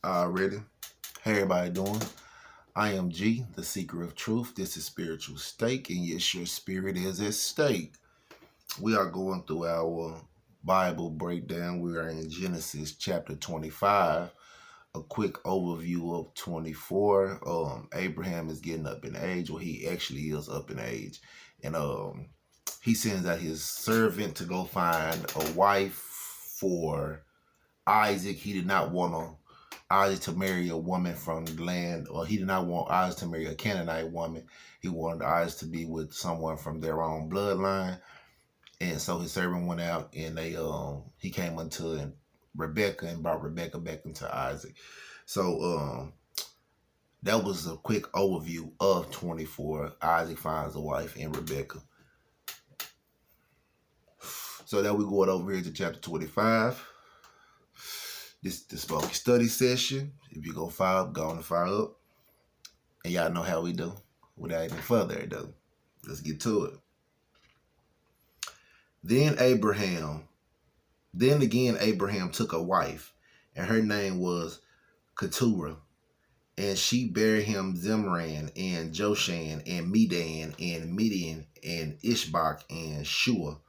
already. Hey, everybody doing? I am G, the seeker of truth. This is Spiritual Stake, and yes, your spirit is at stake. We are going through our Bible breakdown. We are in Genesis chapter 25. A quick overview of 24. Abraham is getting up in age, or he actually is up in age. And he sends out his servant to go find a wife for Isaac. He did not want Isaac to marry a woman from the land, or he did not want Isaac to marry a Canaanite woman. He wanted Isaac to be with someone from their own bloodline. And so his servant went out, and he came unto Rebecca and brought Rebecca back into Isaac. So that was a quick overview of 24. Isaac finds a wife in Rebecca. So now we're going over here to chapter 25. This the Spoken Study session. If you go fire up, go on and fire up. And y'all know how we do. Without any further ado, let's get to it. Then again Abraham took a wife, and her name was Keturah. And she bare him Zimran, and Joshan, and Medan, and Midian, and Ishbak, and Shua.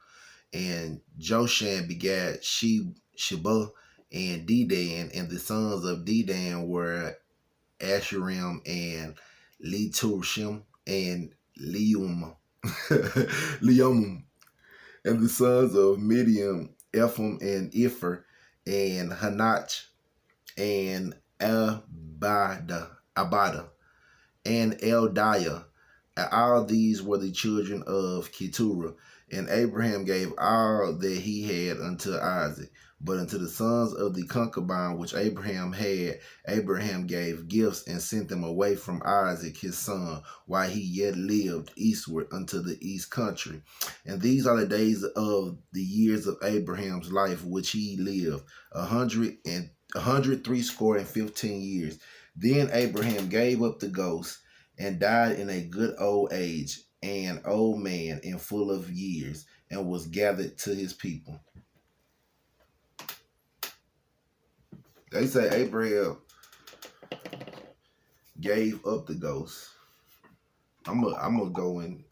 And Joshan begat Sheba, and Dedan, and the sons of Dedan were Asherim, and Letushim, and Leum. Leum. And the sons of Midian, Ephraim, and Ipher, and Hanach, and Abada, and Eldiah. And all these were the children of Keturah. And Abraham gave all that he had unto Isaac. But unto the sons of the concubine which Abraham had, Abraham gave gifts and sent them away from Isaac his son, while he yet lived eastward unto the east country. And these are the days of the years of Abraham's life which he lived, 130 years. Then Abraham gave up the ghost, and died in a good old age, an old man and full of years, and was gathered to his people. They say Abraham gave up the ghost. I'm gonna have to go and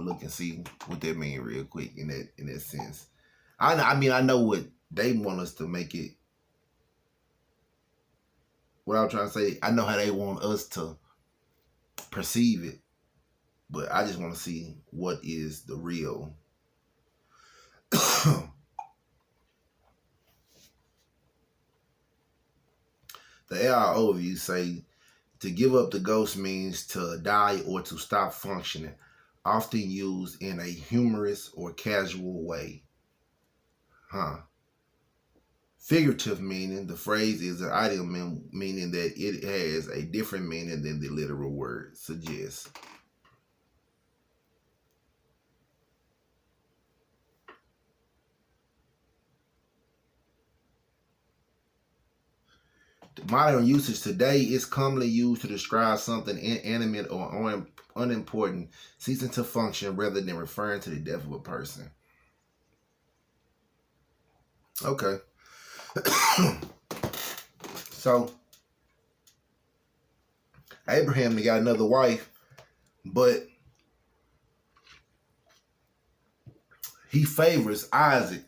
look and see what that means real quick in that sense. I mean I know what they want us to make it. What I'm trying to say, I know how they want us to perceive it, but I just want to see what is the real. The AR overview say to give up the ghost means to die or to stop functioning, often used in a humorous or casual way. Figurative meaning, the phrase is an idiom meaning that it has a different meaning than the literal word suggests. Modern usage today is commonly used to describe something inanimate or unimportant ceasing to function rather than referring to the death of a person. Okay. So, Abraham got another wife, but he favors Isaac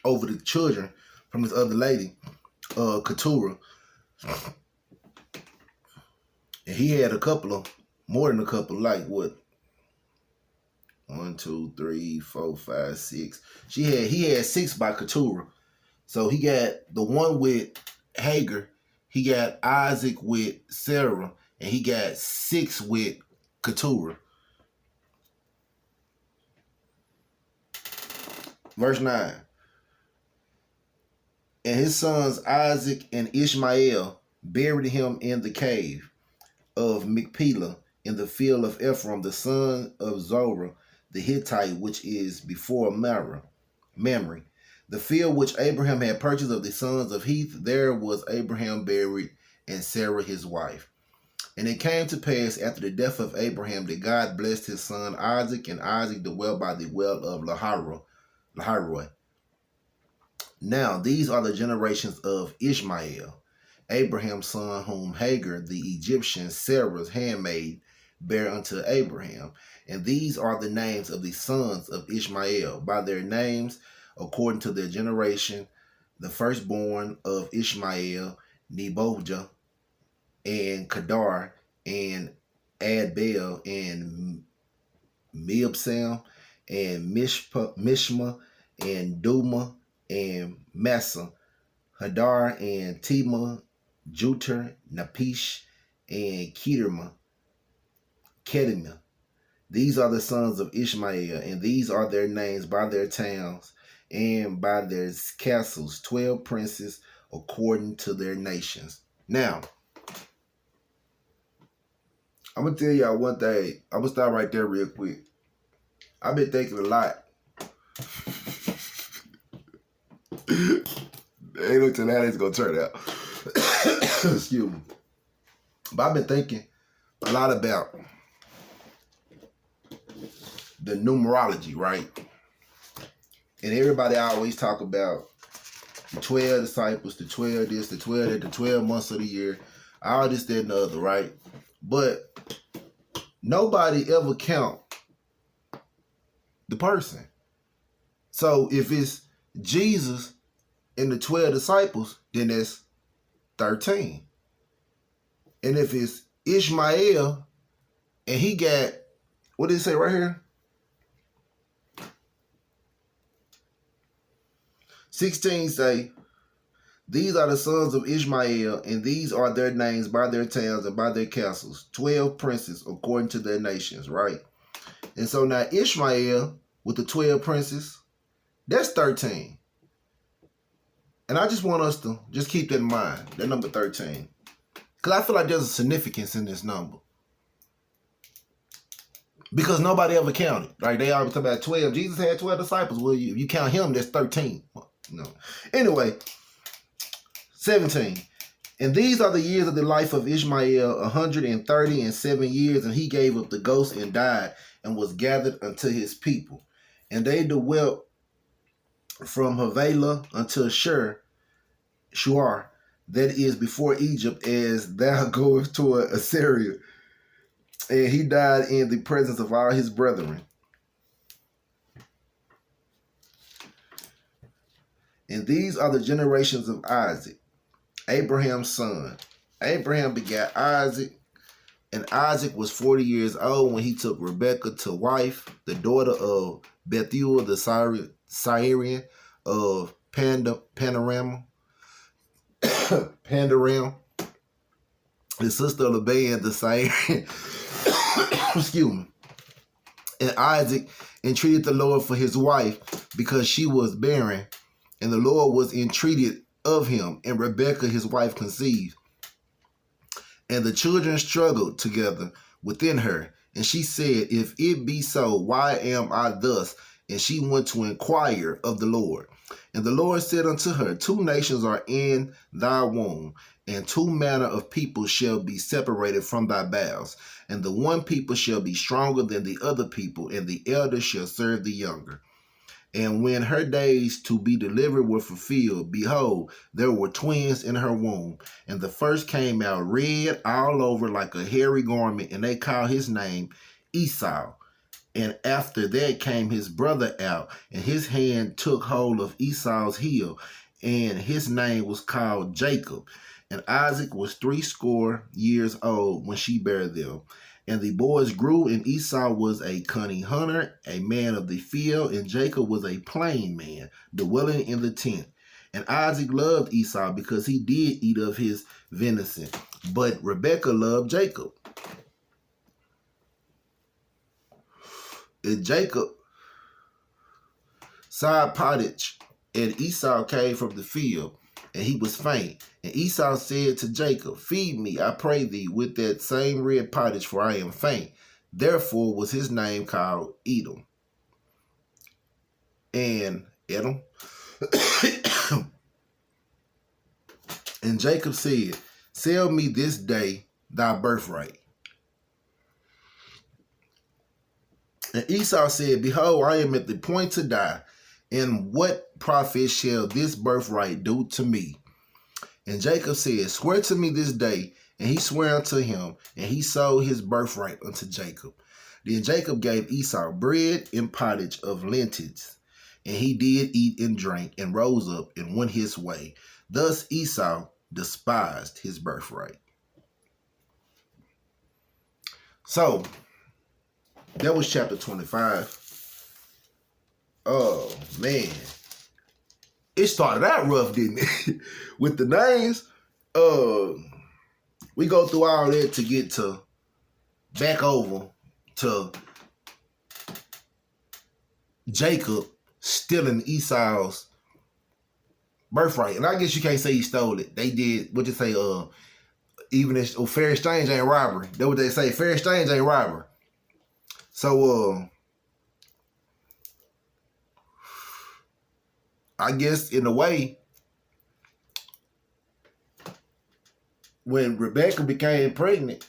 over the children from his other lady, Keturah. And he had more than a couple, like what? 1, 2, 3, 4, 5, 6. He had 6 by Keturah. So he got the one with Hagar, he got Isaac with Sarah, and he got 6 with Keturah. Verse 9. And his sons Isaac and Ishmael buried him in the cave of Machpelah in the field of Ephraim, the son of Zorah, the Hittite, which is before Mamre. The field which Abraham had purchased of the sons of Heth, there was Abraham buried, and Sarah his wife. And it came to pass after the death of Abraham that God blessed his son Isaac, and Isaac dwelt by the well of Lahairoi. Now these are the generations of Ishmael. Abraham's son, whom Hagar the Egyptian, Sarah's handmaid, bare unto Abraham. And these are the names of the sons of Ishmael, by their names, according to their generation. The firstborn of Ishmael, Nebojah, and Kedar, and Adbeel, and Mibsam, and Mishma, and Duma, and Massa, Hadar, and Tema, Juter, Napish, and Kedema. These are the sons of Ishmael, and these are their names by their towns and by their castles, 12 princes according to their nations. Now, I'm going to tell y'all one thing. I'm going to start right there real quick. I've been thinking a lot. Ain't no telling how this going to turn out. Excuse me. But I've been thinking a lot about the numerology, right? And everybody always talk about the 12 disciples, the 12 this, the 12 that, the 12 months of the year, all this, that, and the other, right? But nobody ever count the person. So if it's Jesus and the 12 disciples, then that's 13. And if it's Ishmael and he got, what did it say right here? 16 say, these are the sons of Ishmael, and these are their names by their towns and by their castles, 12 princes according to their nations, right? And so now Ishmael with the 12 princes, that's 13. And I just want us to just keep that in mind, that number 13. Because I feel like there's a significance in this number. Because nobody ever counted. Right? They always talk about 12. Jesus had 12 disciples. Well, you count him, that's 13. No. Anyway, 17. And these are the years of the life of Ishmael, 137 years, and he gave up the ghost and died, and was gathered unto his people. And they dwelt from Havilah unto Shuar, that is before Egypt, as thou goest toward Assyria. And he died in the presence of all his brethren. And these are the generations of Isaac, Abraham's son. Abraham begat Isaac, and Isaac was 40 years old when he took Rebekah to wife, the daughter of Bethuel the Syrian of Panorama, the sister of Laban the Syrian. Excuse me. And Isaac entreated the Lord for his wife because she was barren, and the Lord was entreated of him, and Rebekah his wife conceived. And the children struggled together within her, and she said, if it be so, why am I thus? And she went to inquire of the Lord. And the Lord said unto her, 2 nations are in thy womb, and 2 manner of people shall be separated from thy bowels. And the one people shall be stronger than the other people, and the elder shall serve the younger. And when her days to be delivered were fulfilled, behold, there were twins in her womb. And the first came out red all over like a hairy garment, and they called his name Esau. And after that came his brother out, and his hand took hold of Esau's heel, and his name was called Jacob. And Isaac was 80 years old when she bare them. And the boys grew, and Esau was a cunning hunter, a man of the field, and Jacob was a plain man, dwelling in the tent. And Isaac loved Esau because he did eat of his venison, but Rebekah loved Jacob. And Jacob side pottage, and Esau came from the field, and he was faint. And Esau said to Jacob, feed me, I pray thee, with that same red pottage, for I am faint. Therefore was his name called Edom. And Edom. And Jacob said, sell me this day thy birthright. And Esau said, behold, I am at the point to die, and what profit shall this birthright do to me? And Jacob said, swear to me this day. And he swore unto him, and he sold his birthright unto Jacob. Then Jacob gave Esau bread and pottage of lentils. And he did eat and drink, and rose up and went his way. Thus Esau despised his birthright. So, that was chapter 25. Oh, man. It started out rough, didn't it? With the names. We go through all that to get to back over to Jacob stealing Esau's birthright. And I guess you can't say he stole it. They did, what you say, even if fair exchange ain't robbery. That's what they say. Fair exchange ain't robbery. So, I guess in a way, when Rebecca became pregnant,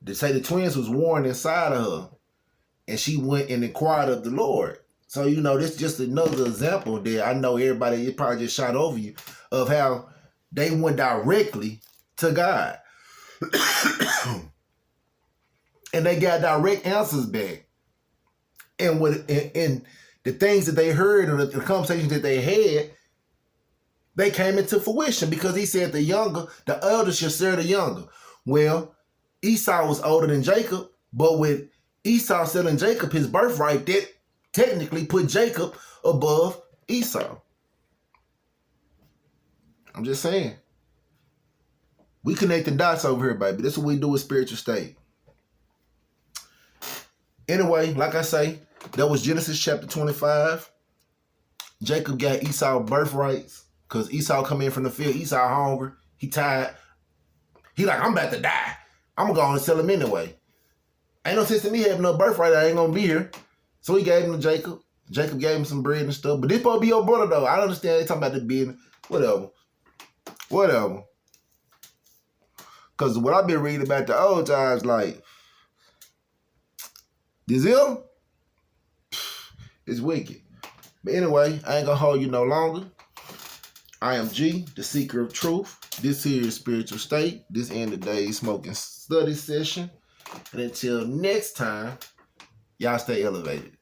they say the twins was born inside of her, and she went and inquired of the Lord. So, you know, this is just another example that I know everybody, it probably just shot over you, of how they went directly to God. And they got direct answers back. And the things that they heard and the conversations that they had, they came into fruition because he said the elder shall serve the younger. Well, Esau was older than Jacob, but with Esau selling Jacob his birthright, that technically put Jacob above Esau. I'm just saying. We connect the dots over here, baby. That's what we do with Spiritual State. Anyway, like I say, that was Genesis chapter 25. Jacob got Esau birthrights because Esau come in from the field. Esau hungry. He tired. He like, I'm about to die. I'm going to go on and sell him anyway. Ain't no sense in me having no birthright. I ain't going to be here. So he gave him to Jacob. Jacob gave him some bread and stuff. But this supposed to be your brother, though. I don't understand. They talking about the business. Whatever. Because what I've been reading about the old times, like, this him? It's wicked. But anyway, I ain't going to hold you no longer. I am G, the seeker of truth. This here is Spiritual State. This end of today's smoking study session. And until next time, y'all stay elevated.